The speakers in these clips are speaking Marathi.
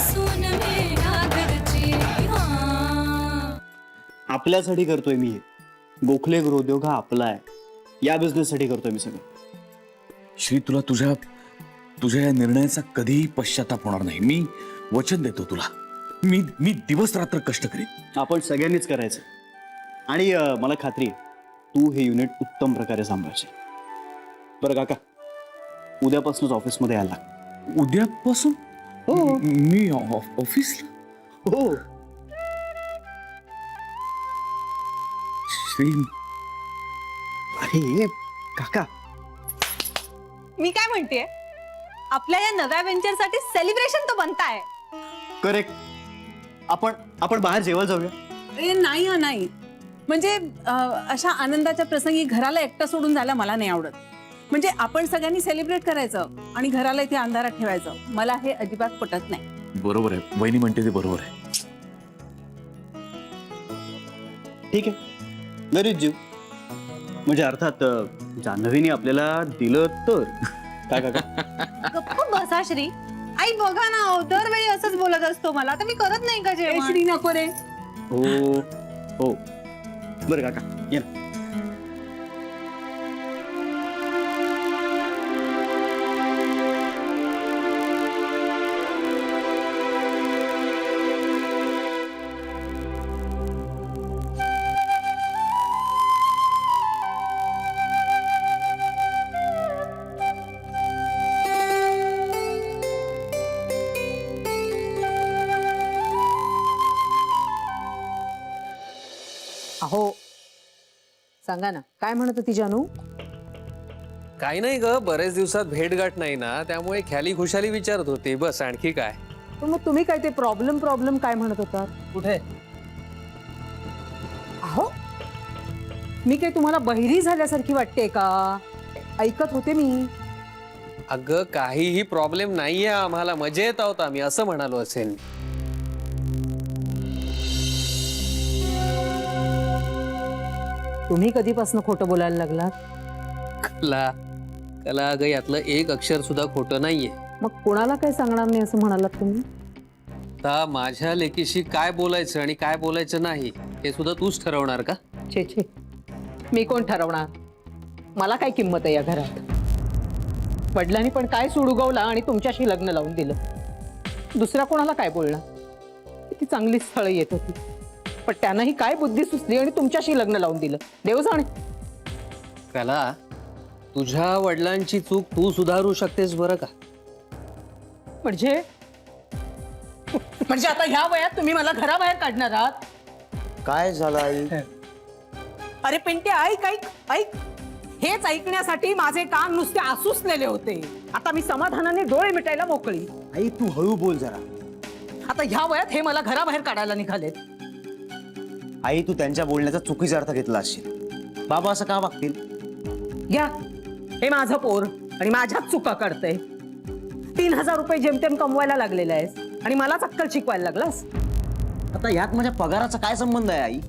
सून मेरा घरची हाँ. आपल्यासाठी करतोय मी हे. गोखले गृहोद्योग हा आपला आहे. या बिझनेस साठी करतोय मी सगळं. श्री, तुला तुझ्या तुझ्या या निर्णयाचा कधीही पश्चाताप होणार नाही. मी वचन देतो तुला. मी दिवस रात्र कष्ट करेन. आपण सगळ्यांनीच करायचं. आणि मला खात्री आहे तू हे युनिट उत्तम प्रकारे सांभाळशील. बरं काका, उद्यापासूनच ऑफिसमध्ये यायला लाग. उद्यापासून? हो. मी ऑफिसला? हो. श्री, अरे काका, मी काय म्हणतेय, आपल्या या नव्या वेंचरसाठी सेलिब्रेशन तो बनताय. करेक्ट. आपण बाहेर जेवायला जाऊया. ए नाही हा नाही, म्हणजे अशा आनंदाच्या प्रसंगी घराला एकटं सोडून जायला मला नाही आवडत. म्हणजे आपण सगळ्यांनी सेलिब्रेट करायचं आणि घराला इथे अंधारात ठेवायचं, मला हे अजिबात पटत नाही. बरोबर आहे, वहिनी म्हणते ते बरोबर आहे. ठीक आहे, गरीब जीव. म्हणजे अर्थात जान्हवीने आपल्याला दिलं तर. काय काका? गप्प बसा श्री. आई बघा ना, दरवेळी असंच बोलत असतो मला. आता मी करत नाही का ए, जेवण? श्री नको रे. हो हो. बरं काका, ये ना. अहो सांगा ना, काय म्हणत होती जानू? काही नाही ग, बरेच दिवसात भेटगाठ नाही ना, त्यामुळे ख्याली खुशाली विचारत होती, बस. आणखी काय? पण मग तुम्ही काय ते प्रॉब्लेम काय म्हणत होतात? कुठे? अहो मी काय तुम्हाला बहिरी झाल्यासारखी वाटते का? ऐकत होते मी. अगं काहीही प्रॉब्लेम नाहीये आम्हाला, मजेत आहोत आम्ही, असं म्हणालो असेल. तुम्ही कधीपासून खोटं बोलायला लागलात? कला कला अगं, यातलं एक अक्षर सुद्धा खोटं नाहीये. मग कोणाला काय सांगणार नाही असं म्हणालात तुम्ही? आता माझ्या लेकीशी काय बोलायचं आणि काय बोलायचं नाही हे सुद्धा तूच ठरवणार का? छे छे, मी कोण ठरवणार? मला काय किंमत आहे या घरात? वडिलांनी पण काय सूड उगवला आणि तुमच्याशी लग्न लावून दिलं. दुसऱ्या कोणाला काय बोलणार? किती चांगली स्थळं येत होती, पण त्यांनाही काय बुद्धी सुचली आणि तुमच्याशी लग्न लावून दिलं. देव जाणे. कला, तुझ्या वडिलांची चूक तू सुधारू शकतेस बरं का? म्हणजे म्हणजे आता ह्या वयात तुम्ही मला घराबाहेर काढणार आहात? काय झालं आई? अरे पिंटे, ऐक ऐक ऐक. हेच ऐकण्यासाठी माझे कान नुसते आसुसलेले होते. आता मी समाधानाने डोळे मिटायला मोकळी. आई तू हळू बोल जरा. आता ह्या वयात हे मला घराबाहेर काढायला निघालेत. आई तू त्यांच्या बोलण्याचा चुकीचा अर्थ घेतला असशील. बाबा असं का वागतील? घ्या, हे माझं पोर आणि माझ्याच चुका करते. 3000 रुपये जेमतेम कमवायला लागलेला आहेस आणि मलाच अक्कल शिकवायला लागलास. आता यात माझ्या पगाराचा काय संबंध आहे आई?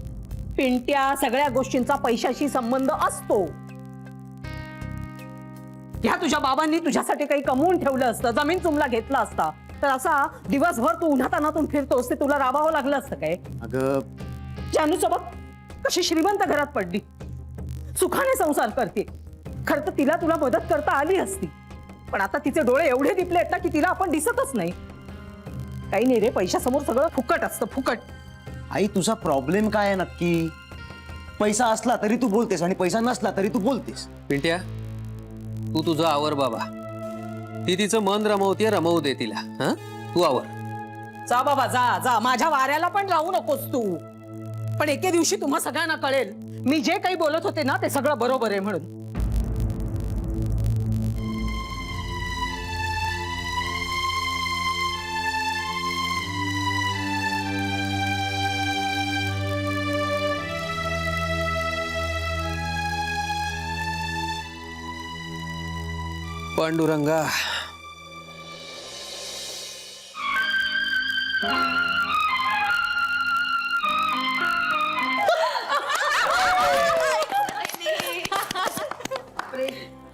पिंट्या, सगळ्या गोष्टींचा पैशाशी संबंध असतो. ह्या तुझ्या बाबांनी तुझ्यासाठी काही कमवून ठेवलं असतं, जमीन चुमला घेतला असता, तर असा दिवसभर तू उन्हातानातून फिरतोस ते तुला राबावं लागलं असतं काय? अगं जानू सोबत कशी श्रीमंत घरात पडली, सुखाने संसार करते. खरं तर तिला तुला मदत करता आली असती, पण आता तिचे डोळे एवढे दिपले आहेत ना की तिला आपण दिसतच नाही. काही नाही रे, पैशासमोर सगळं फुकट असतं, फुकट. आई तुझा प्रॉब्लेम काय आहे नक्की? पैसा असला तरी तू बोलतेस आणि पैसा नसला तरी तू बोलतेस. पिंट्या, तू तुझं आवर बाबा. ती तिचं मन रमवतीये, रमवू दे तिला. हा, तू आवर. जा बाबा, जा जा. माझ्या वाऱ्याला पण राहू नकोस तू. पण एके दिवशी तुम्हा सगळ्यांना कळेल मी जे काही बोलत होते ना ते सगळं बरोबर आहे म्हणून. पांडुरंगा,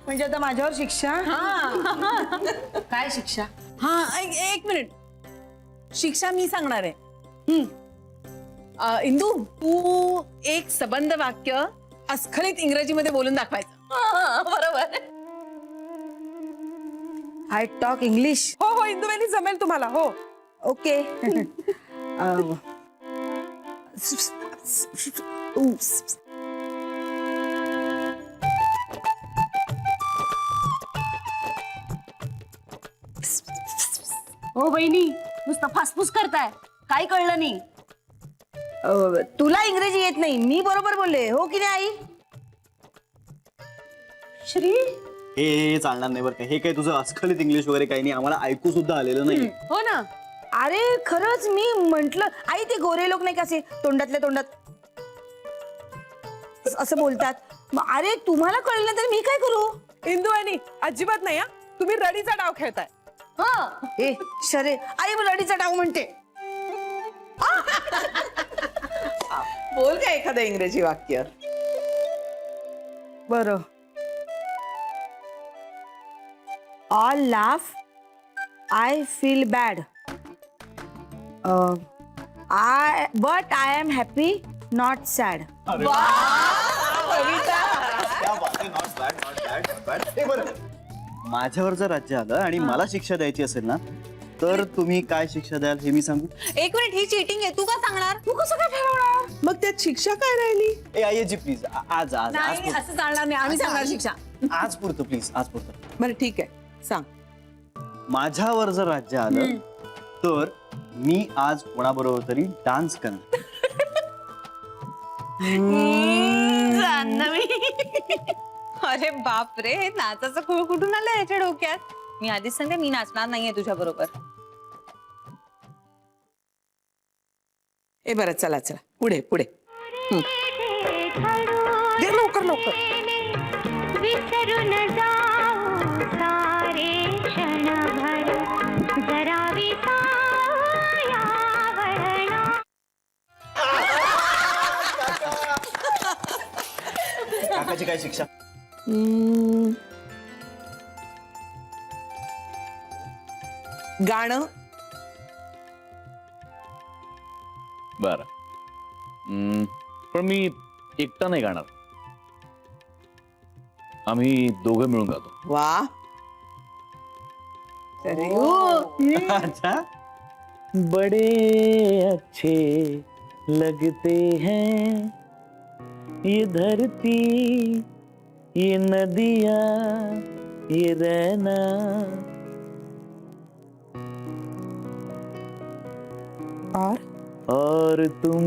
म्हणजे आता माझ्यावर शिक्षा? काय शिक्षा? हा, एक मिनिट. शिक्षा मी सांगणार आहे. इंदू, तू एक सबंध वाक्य अस्खलित इंग्रजीमध्ये बोलून दाखवायचं. बरोबर. I talk English. हो हो इंदुवेनी जमेल तुम्हाला. हो ओके. हो बहिणी, नुसतं फासफूस करताय, काही कळलं नाही. तुला इंग्रजी येत नाही, मी बरोबर बोलले हो की नाही आई? श्री हे चालणार नाही बरं का. हे काही तुझं अस्खलित इंग्लिश वगैरे काही नाही, आम्हाला ऐकू सुद्धा आलेलं नाही. हो ना. अरे खरंच मी म्हंटल, आई ते गोरे लोक नाही का असे तोंडातल्या तोंडात असं बोलतात. अरे तुम्हाला कळलं तर मी काय करू? इंदुवेनी अजिबात नाही हा. तुम्ही रडीचा डाव खेळताय. ए शरे, आई रडीचा डाव म्हणते. बोल का एखादं इंग्रजी वाक्य. बरं. All laugh, I feel bad, but I am happy not sad. माझ्यावर जर राज्य आलं आणि मला शिक्षा द्यायची असेल ना, तर तुम्ही काय शिक्षा द्याल हे मी सांगू? एक मिनिट, ही चीटिंग आहे. तू का सांगणार? तू कसं काय ठरवणार? मग त्यात शिक्षा काय राहिली? ए आईजी प्लीज, आज आज आज नाही पुरतं. असं चालणार नाही. आम्ही सांगणार शिक्षा. आज पुरतं प्लीज, आज पुरतं. बरं ठीक आहे, सांग. माझ्यावर जर राज्य आलं तर मी आज कोणाबरोबर तरी डान्स करणार. अरे बाप रे, हे नाचाचं खूळ कुठून आलं याच्या डोक्यात? मी आधीच सांगते, मी नाचणार नाहीये तुझ्या बरोबर. ए बरं, चला चला पुढे पुढे. लवकर लवकर. विसरून जाऊ सारे क्षणभर, जरा विसाया वळणा. काकाची काय शिक्षा? गाणं. बर, पण मी एकटा नाही गाणार. आम्ही दोघं मिळून गातो. वा. अच्छा. बड़े अच्छे लगते हैं ये धरती, ये नदियाँ, ये रहना. और तुम.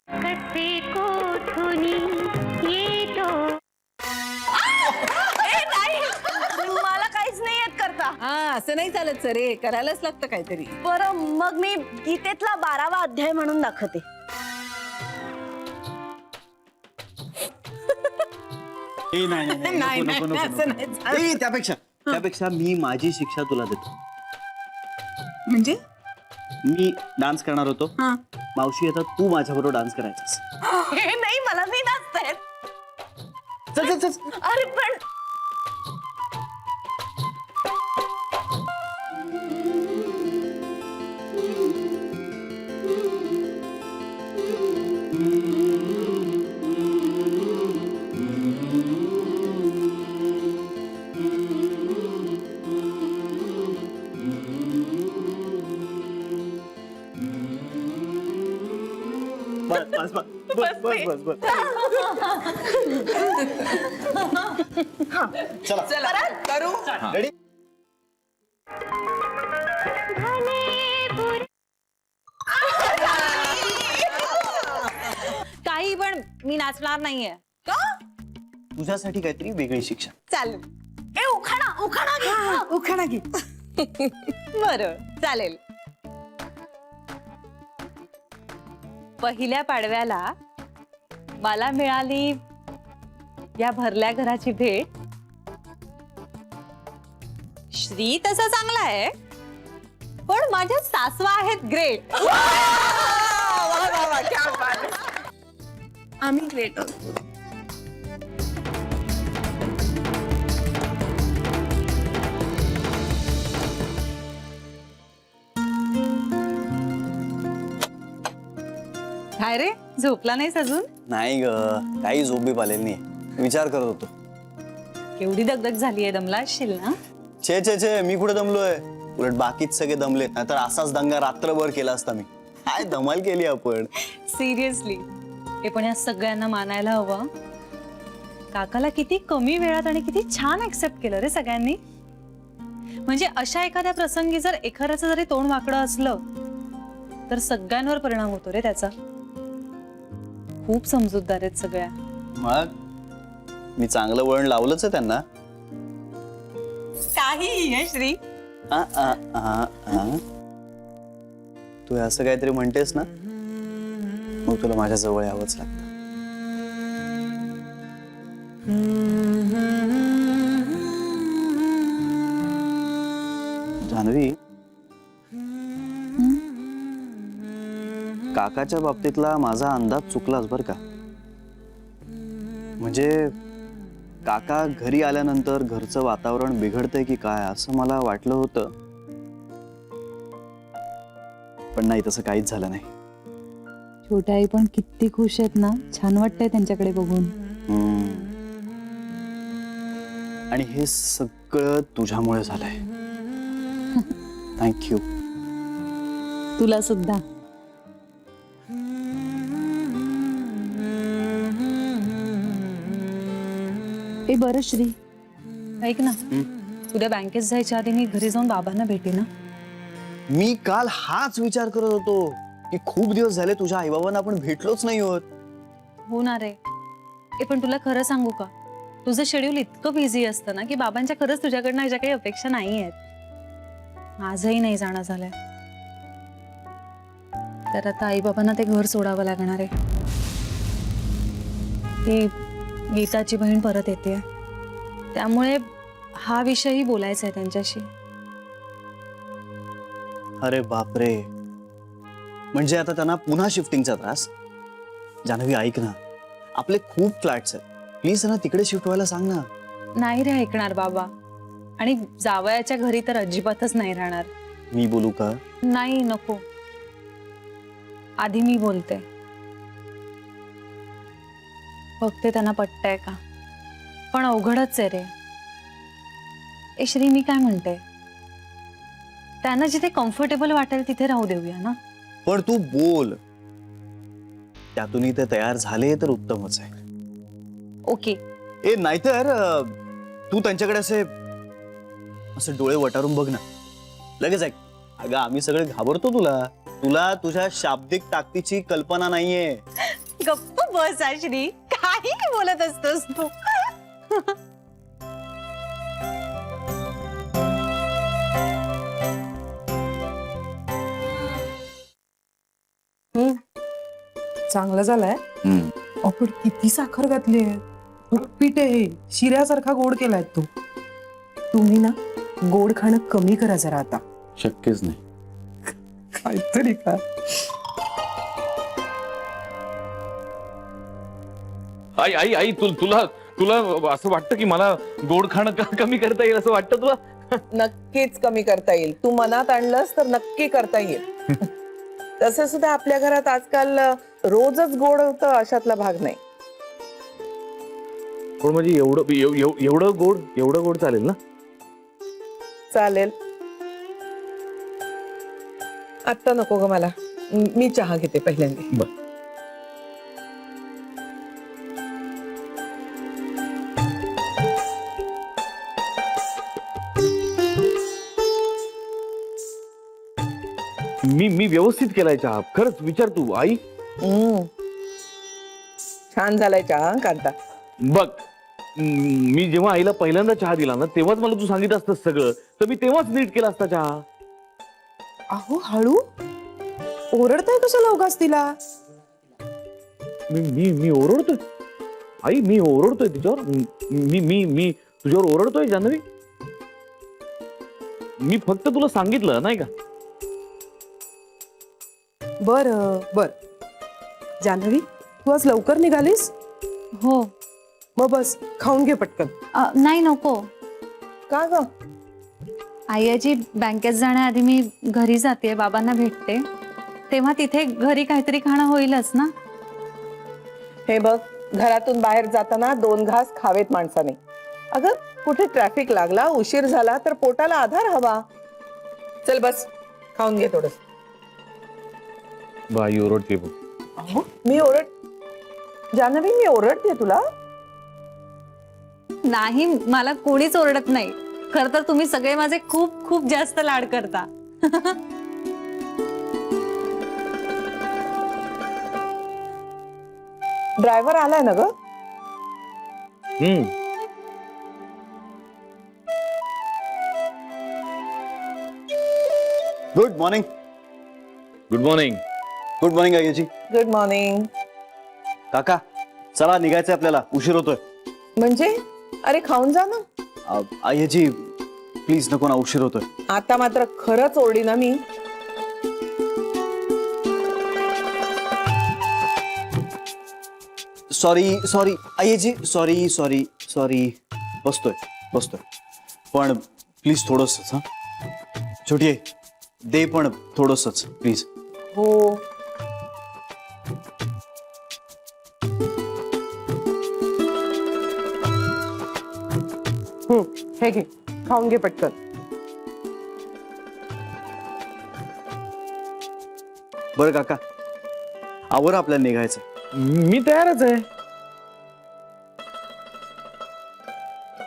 कसे को धुनी ये तो. मला काहीच नाही येत करता. हा असं नाही चालत सर, रे करायलाच लागतं काहीतरी. बरं मग मी गीतेतला 12वा अध्याय म्हणून दाखवते. ए नाही नाही, नाही, नाही, नको, नको, नाही, नको, असं नको. नाही चालत. ए, त्यापेक्षा मी माझी शिक्षा तुला देतो. म्हणजे मी डान्स करणार होतो, हा. मावशी आता तू माझ्याबरोबर डान्स करायचास. हे नाही, मला नाही नाचता येत. चल चल चल. अरे पण बस बस बस बस बस बस. चला करू. रेडी. काही पण मी नाचणार नाहीये. तुझ्यासाठी काहीतरी वेगळी शिक्षा. चालेल. ए उखाणा उखाणा घे. उखाणा घे. बरं चालेल. पहिल्या पाडव्याला मला मिळाली या भरल्या घराची भेट. श्री तसा चांगला आहे, पण माझ्या सासवा आहेत ग्रेट. आम्ही ग्रेट आहोत. काय रे झोपला नाहीस अजून? नाही ग, काही झोप बी आलेली नाही, विचार करत होतो. केवढी दगदग झाली आहे, दमला असशील ना? छे छे छे, मी कुठे दमलोय, उलट बाकीच सगळे दमलेत, नाहीतर असाच दंगा रात्रभर केला असता मी. काय धमाल केली आपण. सिरियसली हे पण या सगळ्यांना मानायला हवं. काकाला किती कमी वेळात आणि किती छान ऍक्सेप्ट केलं रे सगळ्यांनी. म्हणजे अशा एखाद्या प्रसंगी जर एखाद्याचं जरी तोंड वाकडं असलं तर सगळ्यांवर परिणाम होतो रे त्याचा. खूप समजूतदार आहेत सगळ्या. मग मी चांगलं वळण लावलंच आहे त्यांना. काही श्री तू असं काहीतरी म्हणतेस ना, मग तुला माझ्या जवळ यावंच लागतं. जान्हवी, काकाच्या बाबतीतला माझा अंदाज चुकलाच बर का. म्हणजे काका घरी आल्यानंतर घरचं वातावरण बिघडतंय की काय असं मला वाटलं होतं, पण नाही, तसं काहीच झालं नाही. छोट्या आई पण किती खुश आहेत ना, छान वाटतंय त्यांच्याकडे बघून. आणि हे सगळं तुझ्यामुळे झालंय. थँक्यू. तुला सुद्धा. ए बरं श्री, ऐक ना, उद्या बँकेत जायच्या आधी मी घरी जाऊन बाबांना भेटे ना. मी काल हाच विचार करत होतो की खूप दिवस झाले तुझ्या आईबाबांना आपण भेटलोच नाही होत. हो ना रे. ए पण तुला खरं सांगू का, तुझं शेड्यूल इतकं बिझी असतं ना की बाबांच्या खरंच तुझ्याकडनं अशा काही अपेक्षा नाही आहेत. माझंही नाही जाणं झालंय, तर आता आई बाबांना ते घर सोडावं लागणार आहे. ती गीताची बहीण परत येते, त्यामुळे हा विषयही बोलायचा आहे त्यांच्याशी. अरे बापरे, म्हणजे आता त्यांना पुन्हा शिफ्टिंगचा त्रास. जान्हवी ऐक ना, आपले खूप फ्लॅट्स आहेत, प्लीज त्यांना तिकडे शिफ्ट व्हायला सांग ना. नाही रे ऐकणार बाबा, आणि जावयाच्या घरी तर अजिबातच नाही राहणार. मी बोलू का? नाही नको, आधी मी बोलते, बघते त्यांना पटतंय का. पण अवघडच आहे रे. ए श्री, मी काय म्हणते, त्यांना जिथे कम्फर्टेबल वाटेल तिथे राहू देऊया ना. पण तू बोल, त्यातूनही ते तयार झाले तर उत्तमच आहे. ओके. ए नाहीतर तू त्यांच्याकडे असे असे डोळे वटारून बघ ना, लगेच ऐक. अगं आम्ही सगळे घाबरतो तुला, तुला तुझ्या शाब्दिक ताकदीची कल्पना नाहीये. गप्प बस श्री, काही बोलत असतोस तू. चांगलं झालंय. आपण किती साखर घातली आहे, पीठ आहे, शिऱ्यासारखा गोड केलाय तू. तुम्ही ना गोड खाणं कमी करा जरा आता. शक्यच नाही. काहीतरी का. आई आई आई तुला तुला असं वाटतं की मला गोड खाणं कमी करता येईल असं वाटतं तुला? नक्कीच कमी करता येईल. तू मनात आणलंस तर नक्की करता येईल. तसं सुद्धा आपल्या घरात आजकाल रोजच गोड होतं अशातला भाग नाही. पण म्हणजे एवढं गोड चालेल ना? चालेल. आता नको ग मला, मी चहा घेते पहिल्यांदा. मी व्यवस्थित केलाय चहा, खरंच. विचार तू आई. छान झालाय चहा कांता. बघ, मी जेव्हा आईला पहिल्यांदा चहा दिला ना, तेव्हाच मला तू सांगितलं असतं सगळं, तर मी तेव्हाच नीट केला असता चहा. अहो हळू ओरडताय कशाला उगाच तिला. मी ओरडतोय आई, मी ओरडतोय तिच्यावर. मी तुझ्यावर ओरडतोय जान्हवी? मी फक्त तुला सांगितलं नाही का. बर बर. जान्हवी, तू आज लवकर निघालीस? हो. मग बस खाऊन घे पटकन. नाही नको. का ग? आई आजी बँकेत जाण्याआधी मी घरी जाते, बाबांना भेटते, तेव्हा तिथे घरी काहीतरी खाणं होईलच ना. हे बघ, घरातून बाहेर जाताना 2 घास खावेत माणसाने. अगं कुठे ट्रॅफिक लागला, उशीर झाला तर पोटाला आधार हवा. चल बस, खाऊन घे थोडं. बाई ओरडते बघ. मी जान्हवी, मी ओरडते तुला? नाही, मला कोणीच ओरडत नाही. खर तर तुम्ही सगळे माझे खूप खूप जास्त लाड करता. ड्रायव्हर आलाय ना ग? Good morning. Good morning. Good morning आईजी. Good morning. काका चला निघायचंय आपल्याला, उशीर होतोय. म्हणजे अरे खाऊन जा ना. आईजी प्लीज नको ना, उशीर होतोय. आता मात्र खरंच ओरडी ना मी. सॉरी आईजी, सॉरी. बसतोय पण प्लीज थोडंसंच. हा छोटी आहे, दे पण थोडंसंच प्लीज. हो. हे घे, खाऊन घे पटकन. बरं काका, आवर आपल्याला निघायचं. मी तयारच आहे.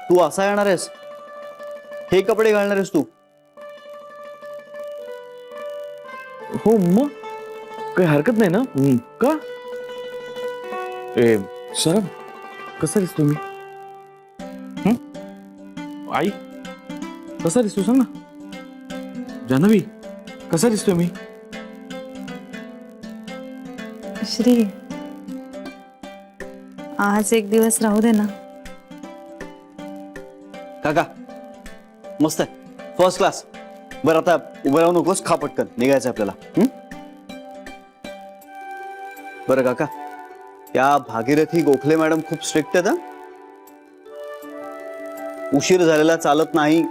तू असा येणार आहेस? हे कपडे घालणार आहेस तू? हो मग काही हरकत नाही ना. का सरम कसा दिसतो तुम्ही? आई कसा दिसतो सांग ना. जान्हवी कसा दिसतोय मी? श्री, आज एक दिवस राहू दे ना. काका मस्त आहे, फर्स्ट क्लास. बरं आता उभं राहू नकोस, खा पटकन, निघायचं आपल्याला. बरं काका, त्या भागीरथी गोखले मॅडम खूप स्ट्रिक्ट आहेत. उशीर झालेला चालत नाही,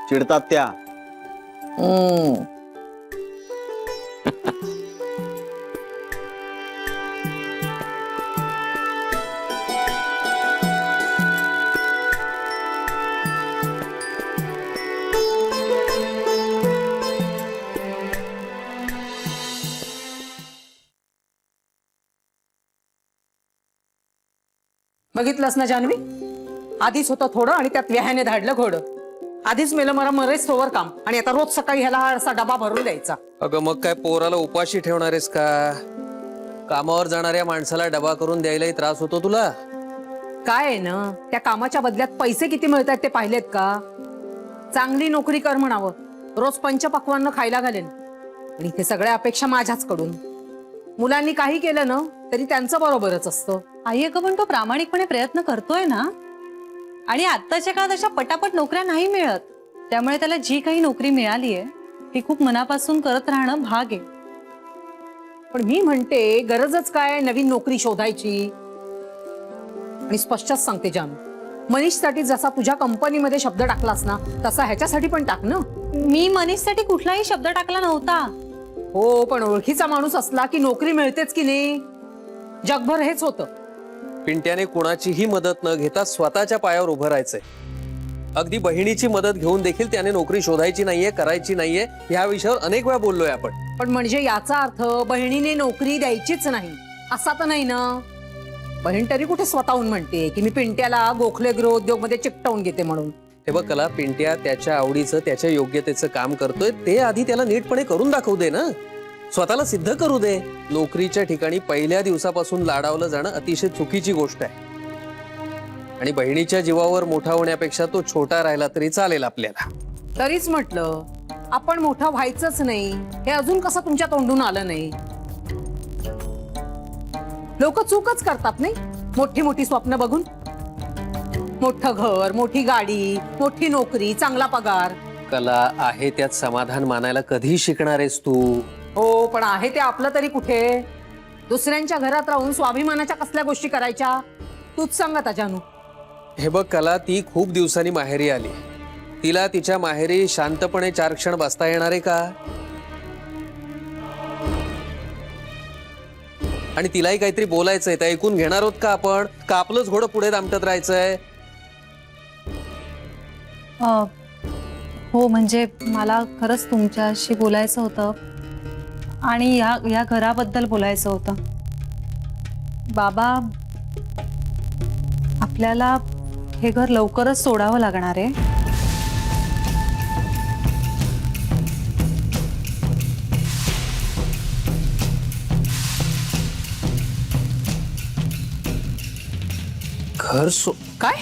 चिडतात त्या. बघितलंस ना जान्हवी, आधीच होतं थोडं आणि त्यात व्याहाने धाडलं घोडं. आधीच मेलं मरा मरेच तोवर काम, आणि आता रोज सकाळी ह्याला हा असा डबा भरून द्यायचा. अगं मग काय पोराला उपाशी ठेवणार आहेस का? कामावर जाणाऱ्या माणसाला डबा करून द्यायलाही त्रास होतो तुला? काय आहे ना, त्या कामाच्या बदल्यात पैसे किती मिळतात ते पाहिलेत का? चांगली नोकरी कर म्हणावं, रोज पंचपक्वान्न खायला घालेन, आणि ते सगळ्या अपेक्षा माझ्याच कडून. मुलांनी काही केलं ना तरी त्यांचं बरोबरच असतं. आई अगं, पण तो प्रामाणिकपणे प्रयत्न करतोय ना. आणि आत्ताच्या काळात अशा पटापट नोकऱ्या नाही मिळत. त्यामुळे त्याला जी काही नोकरी मिळालीये ती खूप मनापासून करत राहणं भाग आहे. पण मी म्हणते, गरजच काय नवीन नोकरी शोधायची? आणि स्पष्टच सांगते जानू, मनीषसाठी जसा तुझ्या कंपनीमध्ये शब्द टाकलास ना, तसा ह्याच्यासाठी पण टाक ना. मी मनीषसाठी कुठलाही शब्द टाकला नव्हता. हो, पण ओळखीचा माणूस असला की नोकरी मिळतेच की नाही? जगभर हेच होतं. पिंट्याने कोणाचीही मदत न घेता स्वतःच्या पायावर उभं राहायचंय. अगदी बहिणीची मदत घेऊन देखील त्याने नोकरी शोधायची नाहीये, करायची नाहीये. ह्या विषयावर अनेक वेळा बोललोय आपण. पण म्हणजे याचा अर्थ बहिणीने नोकरी द्यायचीच नाही असा तर नाही ना? बहीण तरी कुठे स्वतःहून म्हणते की मी पिंट्याला गोखले गृहोद्योग मध्ये चिकटवून घेते म्हणून. हे बघ कला, पिंट्या त्याच्या आवडीचं, त्याच्या योग्यतेचं काम करतोय, ते आधी त्याला नीटपणे करून दाखवू दे ना. स्वतःला सिद्ध करू दे. नोकरीच्या ठिकाणी पहिल्या दिवसापासून लाडावलं जाणं अतिशय चुकीची गोष्ट आहे. आणि बहिणीच्या जीवावर मोठा होण्यापेक्षा तो छोटा राहिला तरी चालेल आपल्याला. तरीच म्हटलं, आपण मोठा व्हायचंच नाही हे अजून कसं तुमच्या तोंडून आलं नाही? लोक चूकच करतात नाही, मोठी मोठी स्वप्न बघून. मोठं घर, मोठी गाडी, मोठी नोकरी, चांगला पगार. कला, आहे त्यात समाधान मानायला कधी शिकणार आहेस तू? हो, पण आहे ते आपलं तरी कुठे? दुसऱ्यांच्या घरात राहून स्वाभिमानाच्या कसल्या गोष्टी करायच्या? तूच सांग आता जानू. हे बघ कला, ती खूप दिवसांनी माहेरी आली. तिला तिच्या माहेरी शांतपणे 4 क्षण बसता येणार आहे का? आणि तिलाही काहीतरी बोलायचंय, ते ऐकून घेणार आहोत का आपण? का आपलंच घोडं पुढे दामटत राहायचंय? हो म्हणजे मला खरंच तुमच्याशी बोलायचं होतं आणि या घराबद्दल बोलायचं होतं. बाबा, आपल्याला हे घर लवकरच सोडावं लागणार आहे. घर काय